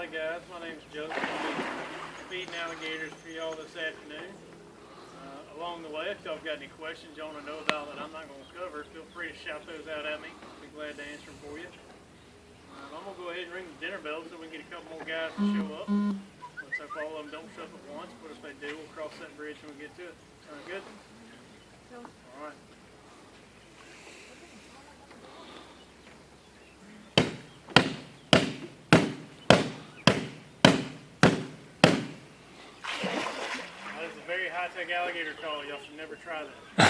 Hi guys, my name is Joseph. I'll be feeding alligators for y'all this afternoon. Along the way, if y'all got any questions you want to know about that I'm not going to cover, feel free to shout those out at me. I'll be glad to answer them for you. I'm going to go ahead and ring the dinner bell so we can get a couple more guys to show up. Let's hope all of them don't show up at once, but if they do, we'll cross that bridge when we get to it. Sound good? All right. High-tech alligator call. Y'all should never try that.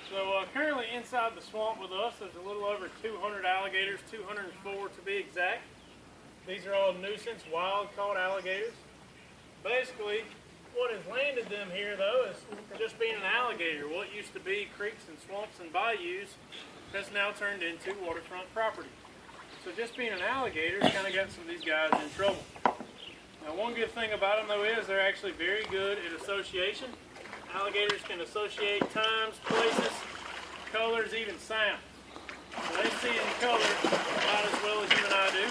So currently inside the swamp with us, there's a little over 200 alligators, 204 to be exact. These are all nuisance, wild-caught alligators. Basically, what has landed them here, though, is just being an alligator. What used to be creeks and swamps and bayous has now turned into waterfront property. So just being an alligator has kind of got some of these guys in trouble. Now, one good thing about them, though, is they're actually very good at association. Alligators can associate times, places, colors, even sounds. So they see in color about as well as you and I do.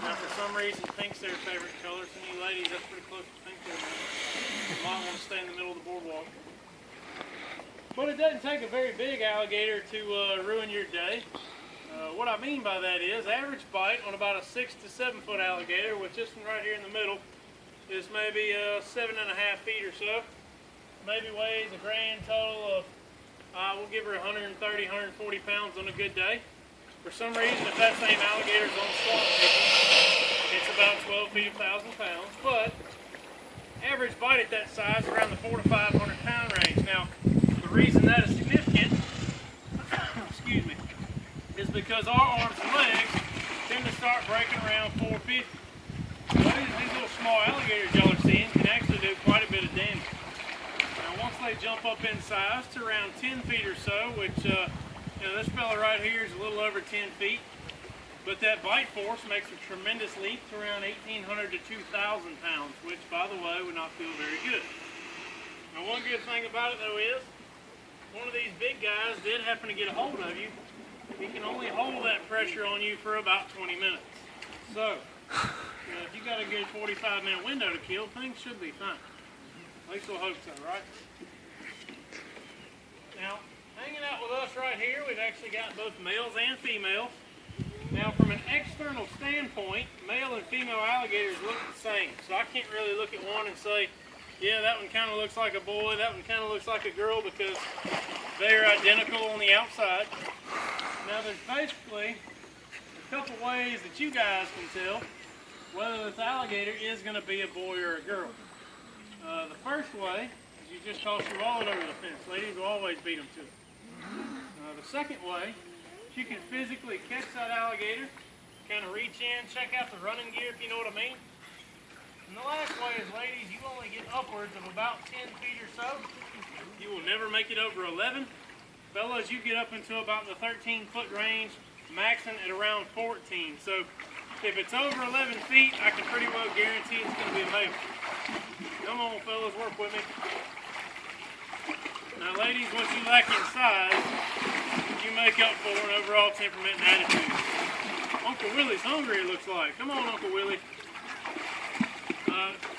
Now, for some reason, pink's their favorite color. Some of you ladies, that's pretty close to pink there. You might want to stay in the middle of the boardwalk. But it doesn't take a very big alligator to ruin your day. What I mean by that is, average bite on about a 6 to 7 foot alligator, with this one right here in the middle, is maybe 7.5 feet or so. Maybe weighs a grand total of, we'll give her 130, 140 pounds on a good day. For some reason, if that same alligator is on swamp people, it's about 12 feet, 1,000 pounds. But average bite at that size is around the 400 to 500 pound range. Now, the reason that is significant, excuse me, is because our arms and legs tend to start breaking around 450. So these little small alligators y'all are seeing can actually do quite a bit of damage. Now once they jump up in size to around 10 feet or so, which this fella right here is a little over 10 feet, but that bite force makes a tremendous leap to around 1,800 to 2,000 pounds, which by the way would not feel very good. Now one good thing about it though is, one of these big guys did happen to get a hold of you, he can only hold that pressure on you for about 20 minutes. So, if you got a good 45-minute window to kill, things should be fine. At least we'll hope so, right? Now, hanging out with us right here, we've actually got both males and females. Now, from an external standpoint, male and female alligators look the same. So I can't really look at one and say, yeah, that one kind of looks like a boy, that one kind of looks like a girl, because they're identical on the outside. Now there's basically a couple ways that you guys can tell whether this alligator is going to be a boy or a girl. The first way is you just toss your wallet over the fence. Ladies will always beat them to it. The second way is you can physically catch that alligator, kind of reach in, check out the running gear if you know what I mean. And the last way is, ladies, you only get upwards of about 10 feet or so. You will never make it over 11. Fellas, you get up into about the 13-foot range, maxing at around 14. So if it's over 11 feet, I can pretty well guarantee it's going to be a male. Come on, fellas, work with me. Now, ladies, what you lack in size, you make up for in overall temperament and attitude. Uncle Willie's hungry, it looks like. Come on, Uncle Willie.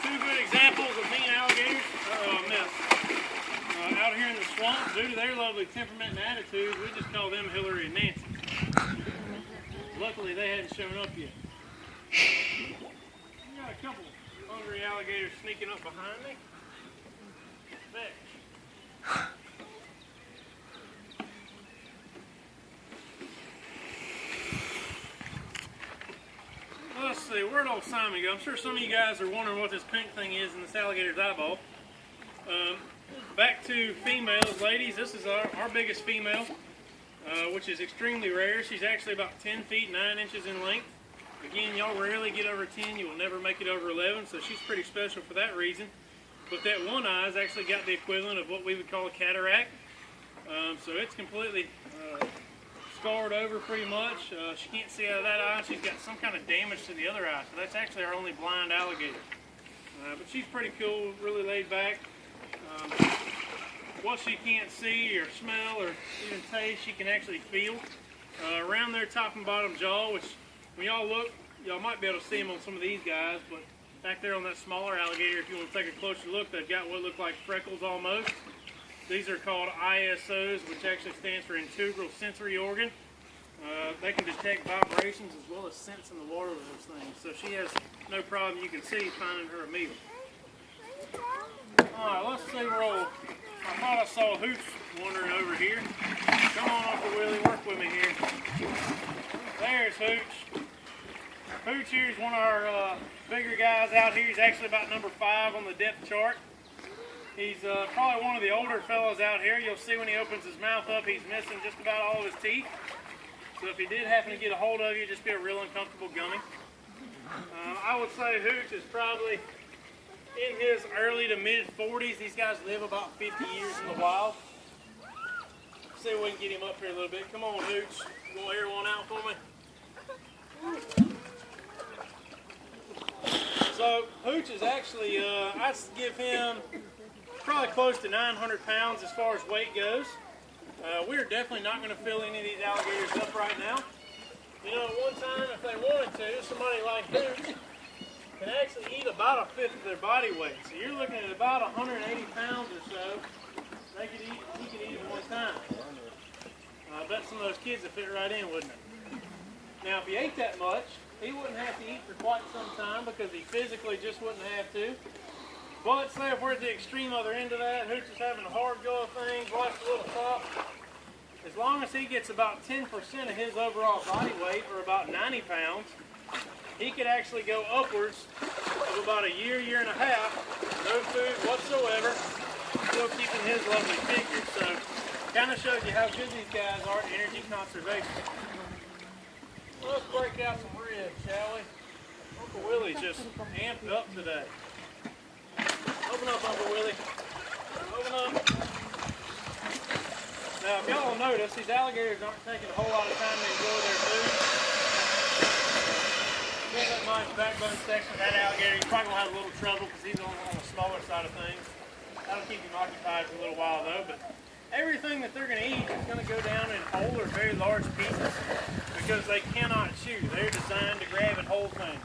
Two good examples of mean alligators. I missed. Out here in the swamp, due to their lovely temperament and attitude, we just call them Hillary and Nancy. Luckily, they hadn't shown up yet. We got a couple hungry alligators sneaking up behind me. Fetch. Let's see, where'd old Simon go? I'm sure some of you guys are wondering what this pink thing is in this alligator's eyeball. Back to females, ladies, this is our biggest female, which is extremely rare. She's actually about 10 feet 9 inches in length. Again, y'all rarely get over 10. You will never make it over 11, so she's pretty special for that reason. But that one eye's actually got the equivalent of what we would call a cataract. So it's completely scarred over pretty much. She can't see out of that eye. She's got some kind of damage to the other eye. So that's actually our only blind alligator. But she's pretty cool, really laid back. What she can't see or smell or even taste, she can actually feel. Around their top and bottom jaw, which when y'all look, y'all might be able to see them on some of these guys, but back there on that smaller alligator, if you want to take a closer look, they've got what look like freckles almost. These are called ISOs, which actually stands for integral sensory organ. They can detect vibrations as well as sense in the water with those things. So she has no problem, you can see, finding her a meal. Alright, let's see where old, I thought I saw Hooch wandering over here. Come on, Uncle Willie, work with me here. There's Hooch. Hooch here is one of our bigger guys out here. He's actually about number 5 on the depth chart. He's probably one of the older fellows out here. You'll see when he opens his mouth up, he's missing just about all of his teeth. So if he did happen to get a hold of you, just be a real uncomfortable gummy. I would say Hooch is probably in his early to mid 40s. These guys live about 50 years in the wild. See if we can get him up here a little bit. Come on, Hooch. You want to air one out for me? So Hooch is actually, I give him probably close to 900 pounds as far as weight goes. We're definitely not going to fill any of these alligators up right now. You know, at one time, if they wanted to, somebody like Hooch can actually eat about a fifth of their body weight. So you're looking at about 180 pounds or so he could eat at one time. I bet some of those kids would fit right in, wouldn't it? Now, if he ate that much, he wouldn't have to eat for quite some time because he physically just wouldn't have to. But let's say if we're at the extreme other end of that, Hooch is having a hard go of things, watch the little top. As long as he gets about 10% of his overall body weight, or about 90 pounds, he could actually go upwards of about a year, year and a half, no food whatsoever, still keeping his lovely figure. So, kind of shows you how good these guys are at energy conservation. Let's break out some ribs, shall we? Uncle Willie's just amped up today. Open up, Uncle Willie. Open up. Now, if y'all will notice, these alligators aren't taking a whole lot of time to enjoy their food. Look at my backbone section of that alligator. He's probably going to have a little trouble because he's on the smaller side of things. That'll keep him occupied for a little while, though. But everything that they're going to eat is going to go down in whole or very large pieces because they cannot chew. They're designed to grab and hold things.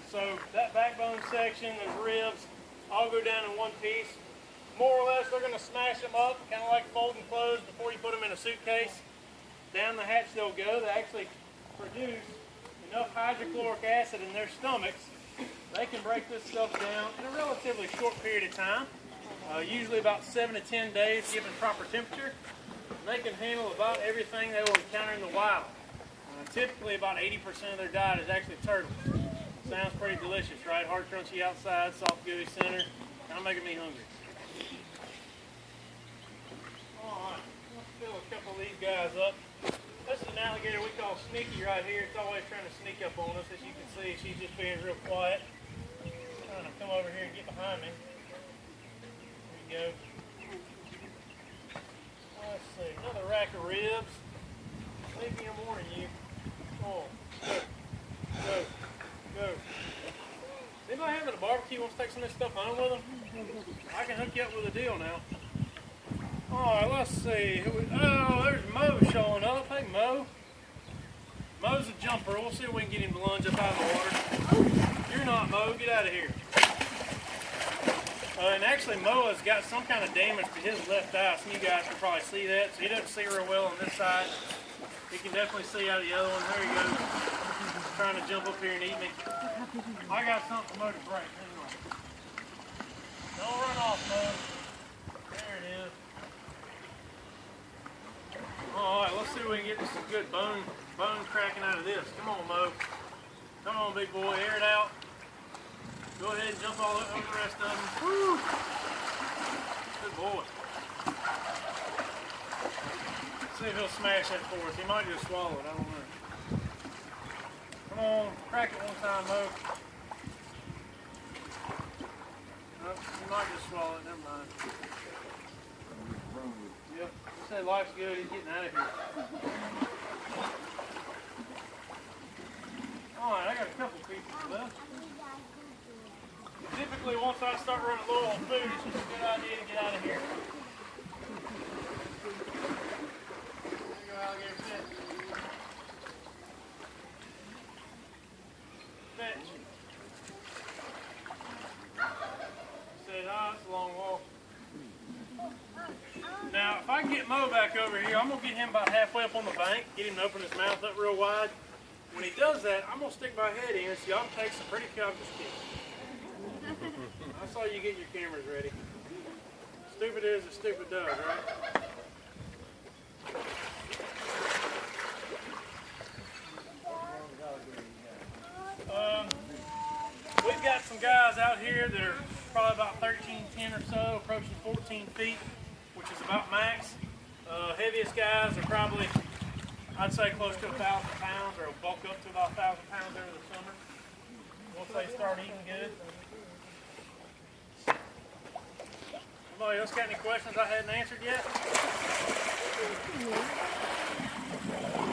So that backbone section, those ribs, all go down in one piece. More or less, they're going to smash them up, kind of like folding clothes before you put them in a suitcase. Down the hatch they'll go. They actually produce enough hydrochloric acid in their stomachs. They can break this stuff down in a relatively short period of time, usually about 7 to 10 days given proper temperature. And they can handle about everything they will encounter in the wild. Typically about 80% of their diet is actually turtle. Sounds pretty delicious, right? Hard crunchy outside, soft gooey center. Kind of making me hungry. Alright, let's fill a couple of these guys up. This is an alligator we call Sneaky right here. It's always trying to sneak up on us. As you can see, she's just being real quiet. Trying to come over here and get behind me. There you go. Let's see, another rack of ribs. Sneaky, I'm warning you. Come on, go, go, go. Anybody having a barbecue wants to take some of this stuff home with them? I can hook you up with a deal now. Alright, let's see. Oh, there's Mo showing up. Hey, Mo. Mo's a jumper. We'll see if we can get him to lunge up out of the water. You're not, Mo. Get out of here. And actually, Mo has got some kind of damage to his left eye. Some of you guys can probably see that. So he doesn't see real well on this side. He can definitely see out of the other one. There he goes. Trying to jump up here and eat me. I got something for Mo to break. Hang on. Don't run off, Mo. There it is. Alright, let's see if we can get some good bone cracking out of this. Come on, Mo. Come on, big boy. Air it out. Go ahead and jump all over the rest of them. Woo! Good boy. Let's see if he'll smash that for us. He might just swallow it. I don't know. Come on. Crack it one time, Mo. Nope, he might just swallow it. Never mind. Yep. He said life's good. He's getting out of here. Alright, I got a couple pieces left. Typically, once I start running low on food, it's just a good idea to get out of here. There you go, alligator fish. if I can get Mo back over here, I'm going to get him about halfway up on the bank, get him to open his mouth up real wide. When he does that, I'm going to stick my head in so y'all can take some pretty conscious kids. I saw you get your cameras ready. Stupid is as stupid does, right? We've got some guys out here that are probably about 13'10" or so, approaching 14 feet, which is about max. Heaviest guys are probably, I'd say, close to 1,000 pounds, or bulk up to about 1,000 pounds over the summer once they start eating good. Anybody else got any questions I hadn't answered yet?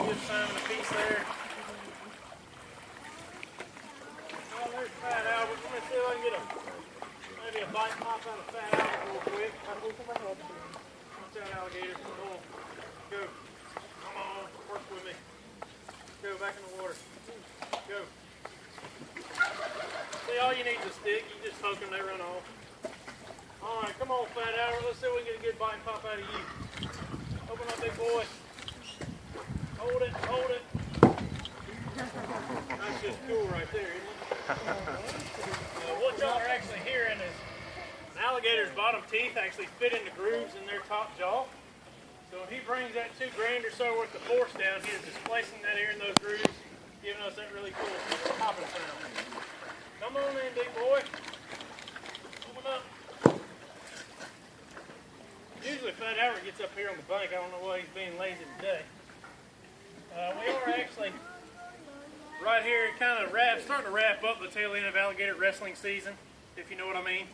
Just Simon a piece there. Oh, there's Fat Albert. Let me see if I can get maybe a bite pop out of Fat Albert real quick. Watch out, alligator. Come on. Go. Come on. Work with me. Go back in the water. Go. See, all you need is a stick. You just hook them, they run off. All right, come on, Fat Albert. Let's see if we can get a good bite pop out of you. Open up, big boy. Hold it, hold it. That's just cool right there, isn't it? What y'all are actually hearing is an alligator's bottom teeth actually fit into grooves in their top jaw. So if he brings that 2 grand or so worth of force down, he is displacing that air in those grooves, giving us that really cool popping sound. Come on in, big boy. Open up. Usually Fat Albert gets up here on the bank. I don't know why he's being lazy today. We are actually right here, kind of starting to wrap up the tail end of alligator wrestling season, if you know what I mean.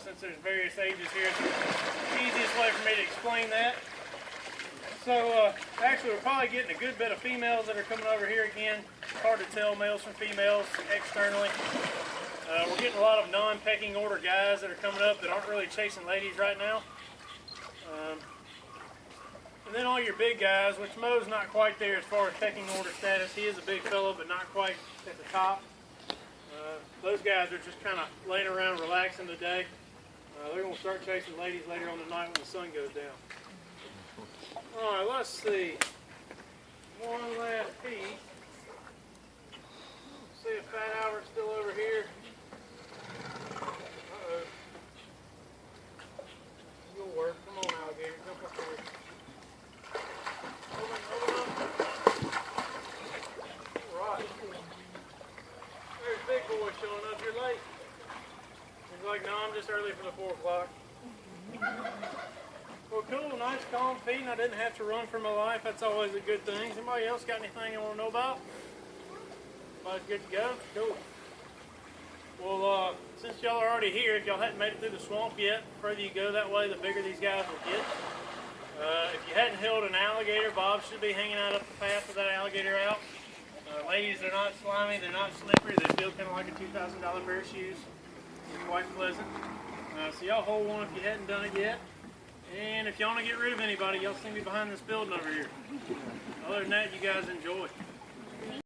Since there's various ages here, it's the easiest way for me to explain that. So actually we're probably getting a good bit of females that are coming over here again. It's hard to tell males from females externally. We're getting a lot of non-pecking order guys that are coming up that aren't really chasing ladies right now. And then all your big guys, which Mo's not quite there as far as pecking order status. He is a big fellow, but not quite at the top. Those guys are just kind of laying around relaxing today. They're going to start chasing ladies later on tonight when the sun goes down. All right, let's see. One last piece. See if Fat Albert's still over here. Uh-oh. You'll work. Come on, alligator. Jump up here. Open up. All right. There's Big Boy showing up. You're late. He's like, no, I'm just early for the 4 o'clock. Well, cool, nice, calm feeding. I didn't have to run for my life. That's always a good thing. Anybody else got anything you want to know about? Everybody's good to go? Cool. Well, since y'all are already here, if y'all hadn't made it through the swamp yet, the further you go that way, the bigger these guys will get. If you hadn't held an alligator, Bob should be hanging out up the path with that alligator out. Ladies, they're not slimy, they're not slippery, they feel kind of like a $2,000 pair of shoes. It's quite pleasant. So y'all hold one if you hadn't done it yet. And if you want to get rid of anybody, y'all see me behind this building over here. Other than that, you guys enjoy.